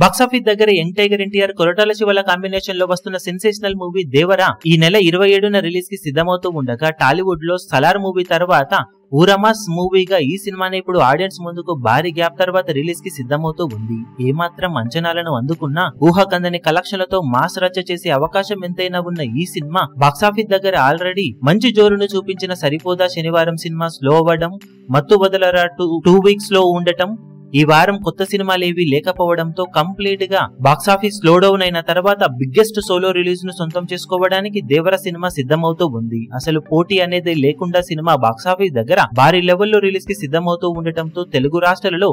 Box office దగ్గర young tiger NTR Koratala శివల combination లో వస్తున్న సెన్సేషనల్ మూవీ దేవరా ఈ నెల 27న రిలీజ్ కి సిద్ధమవుతూ ఉండగా టాలీవుడ్ లో సలార్ మూవీ తర్వాత ఊరమాస్ మూవీగా ఈ సినిమాని ఇప్పుడు ఆడియన్స్ ముందుకు భారీ గ్యాప్ తర్వాత రిలీజ్ కి సిద్ధమవుతూ ఉంది. ఏమాత్రం అంచనాలను అందుకున్నా ఊహకందని కలెక్షన్లతో మాస్ రచ్చ చేసే అవకాశం ఎంతైనా ఉన్న ఈ సినిమా బాక్సాఫీస్ దగ్గర ఆల్రెడీ మంచి జోరును చూపించిన సరిపోదా శనివారం సినిమా స్లో అవ్వడం, మత్తు వదలరా 2 వీక్స్ లో ఉండటం, ఈ వారం కొత్త సినిమాలేవి లేకపోవడంతో కంప్లీట్ గా బాక్సాఫీస్ స్లో డౌన్ అయిన తర్వాత బిగ్గెస్ట్ సోలో రిలీజ్ ను సొంతం చేసుకోవడానికి దేవర సినిమా సిద్ధమవుతూ ఉంది. అసలు పోటీ అనేది లేకుండా సినిమా బాక్సాఫీస్ దగ్గర భారీ లెవెల్లో రిలీజ్ కి సిద్ధమవుతూ ఉండటంతో తెలుగు రాష్ట్రాలలో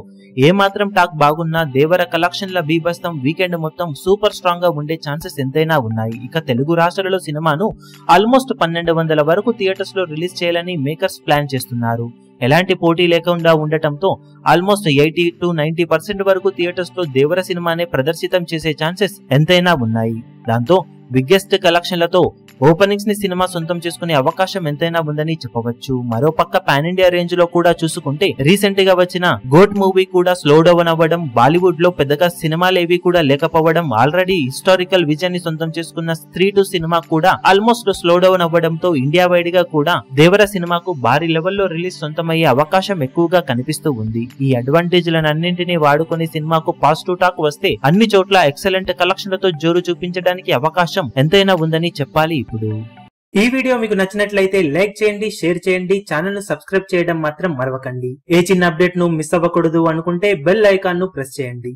ఏమాత్రం టాక్ బాగున్నా దేవర కలెక్షన్ల బీభత్సం వీకెండ్ మొత్తం సూపర్ స్ట్రాంగ్ గా ఉండే ఛాన్సెస్ ఎంతైనా ఉన్నాయి. ఇక తెలుగు రాష్ట్రాలలో సినిమాను ఆల్మోస్ట్ 1200 వరకు థియేటర్స్ లో రిలీజ్ చేయాలని మేకర్స్ ప్లాన్ చేస్తున్నారు. ఎలాంటి పోటీ లేకుండా ఉండటంతో ఆల్మోస్ట్ 80 to 90% వరకు థియేటర్స్ లో దేవర సినిమానే ప్రదర్శితం చేసే ఛాన్సెస్ ఎంతైనా ఉన్నాయి. దాంతో బిగ్గెస్ట్ కలెక్షన్లతో ఓపెనింగ్స్ ని సినిమా సొంతం చేసుకునే అవకాశం ఎంతైనా ఉందని చెప్పవచ్చు. మరోపక్క పాన్ ఇండియా రేంజ్ లో కూడా చూసుకుంటే రీసెంట్ గా వచ్చిన గోట్ మూవీ కూడా స్లో డౌన్ అవ్వడం, బాలీవుడ్ లో పెద్దగా సినిమాలేవి కూడా లేకపోవడం, ఆల్రెడీ హిస్టారికల్ విజన్ ని సొంతం చేసుకున్న స్త్రీ 2 సినిమా కూడా ఆల్మోస్ట్ స్లో డౌన్ అవ్వడంతో ఇండియా వైడ్ గా కూడా దేవర సినిమాకు భారీ లెవెల్లో రిలీజ్ సొంతమయ్యే అవకాశం ఎక్కువగా కనిపిస్తూ ఉంది. ఈ అడ్వాంటేజ్లన్నింటినీ వాడుకొని సినిమాకు పాజిటివ్ టాక్ వస్తే అన్ని చోట్ల ఎక్సలెంట్ కలెక్షన్లతో జోరు చూపించడానికి అవకాశం ఎంతైనా ఉందని చెప్పాలి. ఇప్పుడు ఈ వీడియో మీకు నచ్చినట్లయితే లైక్ చేయండి, షేర్ చేయండి, ఛానల్ ను సబ్స్క్రైబ్ చేయడం మాత్రం మరవకండి. ఏ చిన్న అప్డేట్ ను మిస్ అవ్వకూడదు అనుకుంటే బెల్ ఐకాన్ ను ప్రెస్ చేయండి.